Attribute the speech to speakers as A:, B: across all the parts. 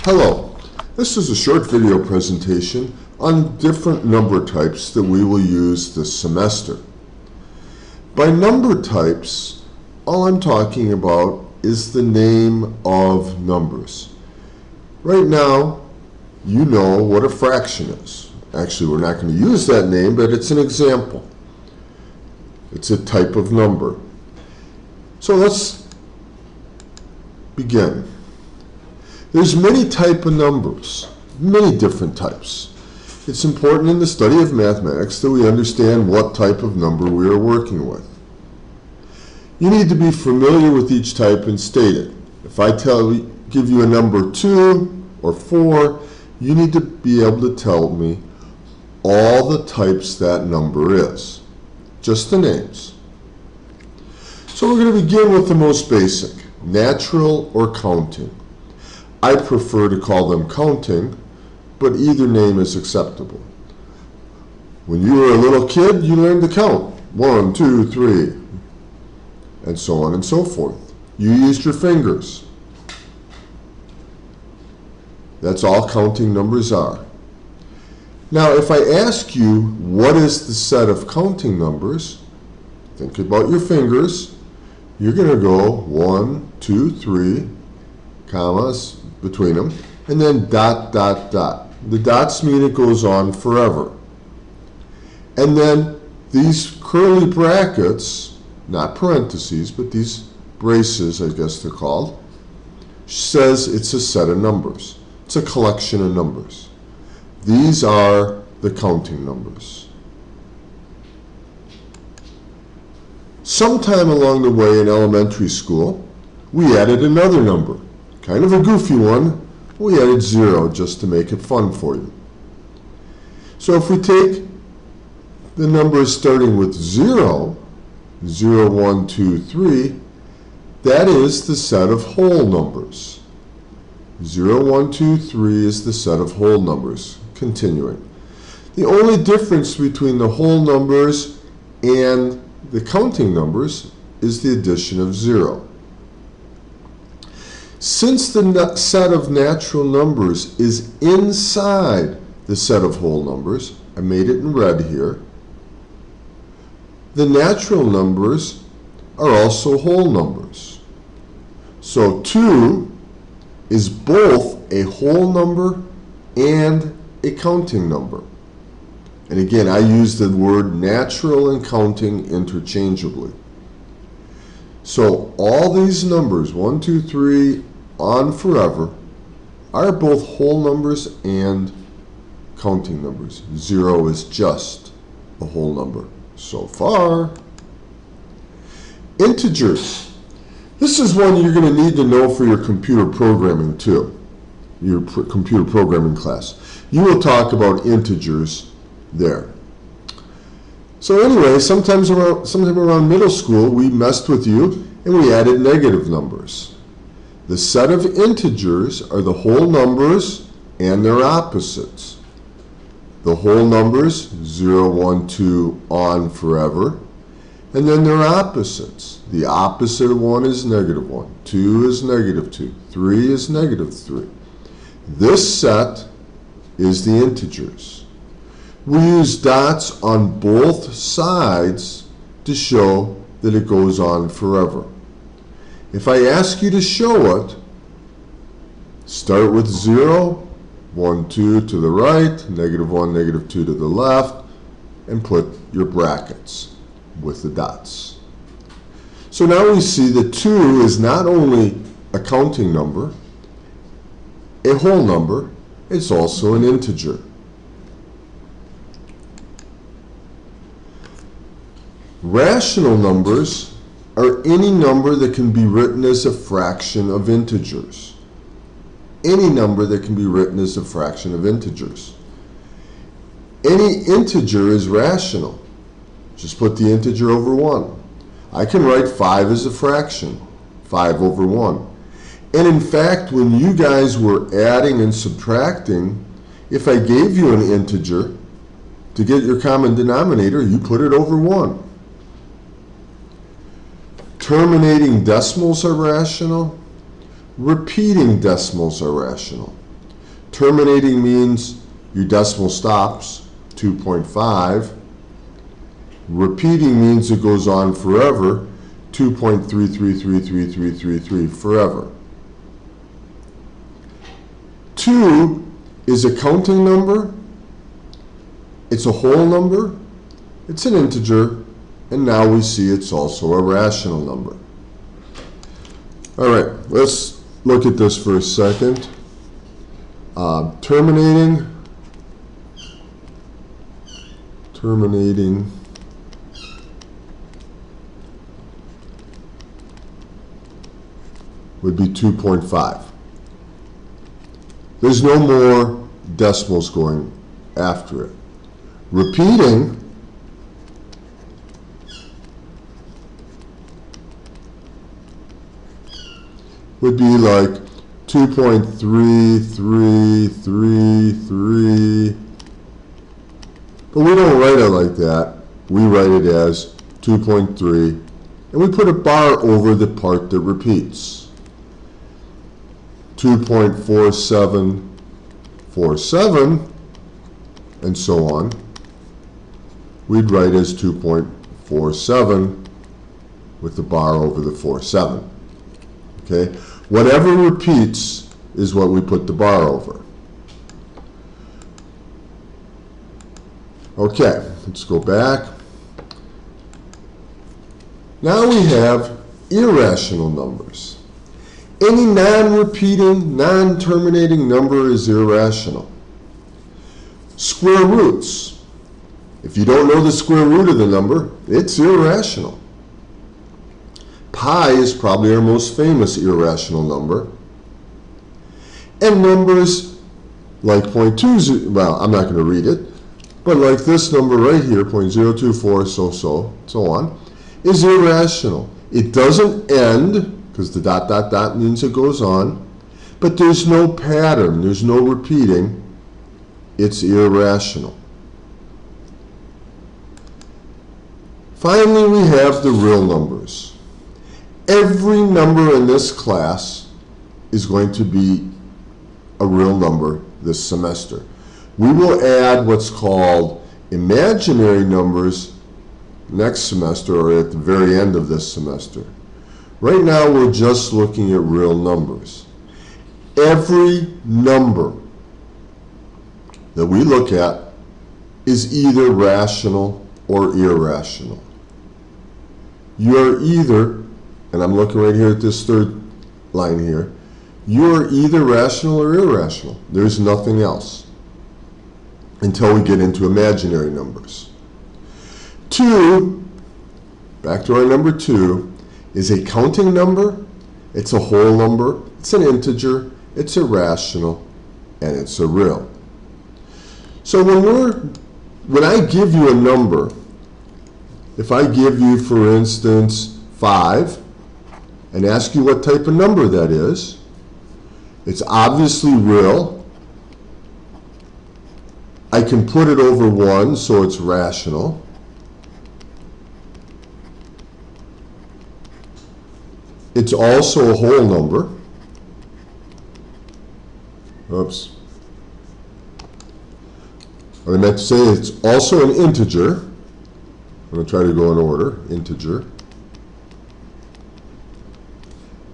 A: Hello, this is a short video presentation on different number types that we will use this semester. By number types, all I'm talking about is the name of numbers. Right now, you know what a fraction is. Actually, we're not going to use that name, but it's an example. It's a type of number. So let's begin. There's many types of numbers, many different types. It's important in the study of mathematics that we understand what type of number we are working with. You need to be familiar with each type and state it. If I give you a number 2 or 4, you need to be able to tell me all the types that number is, just the names. So we're going to begin with the most basic, natural or counting. I prefer to call them counting, but either name is acceptable. When you were a little kid, you learned to count 1, 2, 3, and so on and so forth. You used your fingers. That's all counting numbers are. Now, if I ask you what is the set of counting numbers, think about your fingers. You're going to go 1, 2, 3, commas between them, and then dot, dot, dot. The dots mean it goes on forever. And then these curly brackets, not parentheses, but these braces, I guess they're called, says it's a set of numbers. It's a collection of numbers. These are the counting numbers. Sometime along the way in elementary school, we added another number. Kind of a goofy one. We added 0 just to make it fun for you. So if we take the numbers starting with 0, 0, 1, 2, 3, that is the set of whole numbers. 0, 1, 2, 3 is the set of whole numbers. Continuing. The only difference between the whole numbers and the counting numbers is the addition of 0. Since the set of natural numbers is inside the set of whole numbers, I made it in red here, the natural numbers are also whole numbers. So 2 is both a whole number and a counting number. And again, I use the word natural and counting interchangeably. So all these numbers, 1, 2, 3, on forever, are both whole numbers and counting numbers. 0 is just a whole number so far. Integers. This is one you're going to need to know for your computer programming too, your computer programming class. You will talk about integers there. So anyway, sometime around middle school, we messed with you and we added negative numbers. The set of integers are the whole numbers and their opposites. The whole numbers, 0, 1, 2, on forever, and then their opposites. The opposite of 1 is negative 1, 2 is negative 2, 3 is negative 3. This set is the integers. We use dots on both sides to show that it goes on forever. If I ask you to show it, start with 0, 1, 2 to the right, negative 1, negative 2 to the left, and put your brackets with the dots. So now we see that 2 is not only a counting number, a whole number, it's also an integer. Rational numbers are any number that can be written as a fraction of integers. Any number that can be written as a fraction of integers. Any integer is rational. Just put the integer over 1. I can write 5 as a fraction, 5 over 1. And in fact, when you guys were adding and subtracting, if I gave you an integer, to get your common denominator, you put it over 1. Terminating decimals are rational. Repeating decimals are rational. Terminating means your decimal stops, 2.5. Repeating means it goes on forever, 2.333333 forever. 2 is a counting number, it's a whole number, it's an integer, and now we see it's also a rational number. All right, let's look at this for a second. Terminating would be 2.5. There's no more decimals going after it. Repeating would be like 2.3333, but we don't write it like that. We write it as 2.3, and we put a bar over the part that repeats. 2.4747, and so on, we'd write as 2.47 with the bar over the 47. Okay? Whatever repeats is what we put the bar over. Okay, let's go back. Now we have irrational numbers. Any non-repeating, non-terminating number is irrational. Square roots. If you don't know the square root of the number, it's irrational. Pi is probably our most famous irrational number. And numbers like 0.20, well, I'm not going to read it, but like this number right here, 0.024, so on, is irrational. It doesn't end, because the ... means it goes on, but there's no pattern, there's no repeating. It's irrational. Finally, we have the real numbers. Every number in this class is going to be a real number this semester. We will add what's called imaginary numbers next semester, or at the very end of this semester. Right now, we're just looking at real numbers. Every number that we look at is either rational or irrational. You're either, and I'm looking right here at this third line here, you're either rational or irrational. There's nothing else until we get into imaginary numbers. 2, back to our number 2, is a counting number, it's a whole number, it's an integer, it's a rational, and it's a real. So when I give you a number, if I give you, for instance, 5, and ask you what type of number that is, it's obviously real. I can put it over 1, so it's rational. It's also a whole number. Oops. What I meant to say, it's also an integer. I'm going to try to go in order. Integer.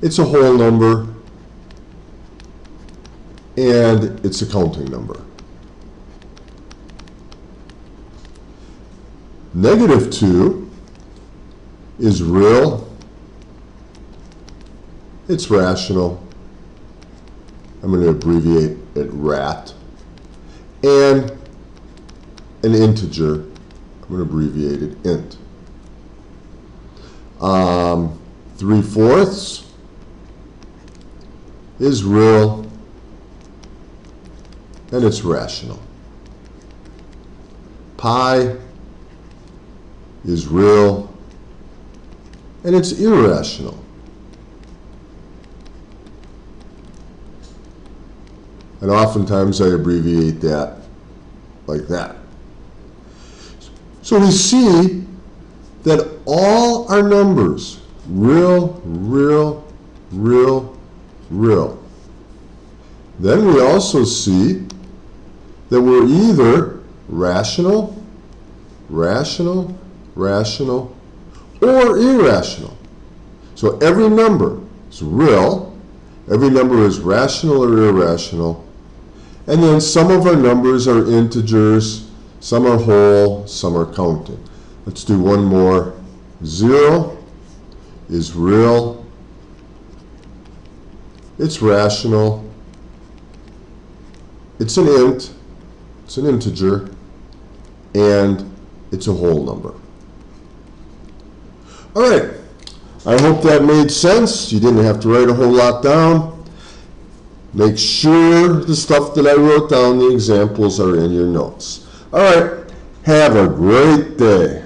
A: It's a whole number, and it's a counting number. -2 is real. It's rational. I'm going to abbreviate it RAT. And an integer. I'm going to abbreviate it INT. 3/4 is real, and it's rational. Pi is real, and it's irrational. And oftentimes I abbreviate that like that. So we see that all our numbers, real, Then we also see that we're either rational, rational, rational, or irrational. So every number is real, every number is rational or irrational, and then some of our numbers are integers, some are whole, some are counting. Let's do one more. 0 is real, it's rational, it's an int, it's an integer, and it's a whole number. All right, I hope that made sense. You didn't have to write a whole lot down. Make sure the stuff that I wrote down, the examples, are in your notes. All right, have a great day.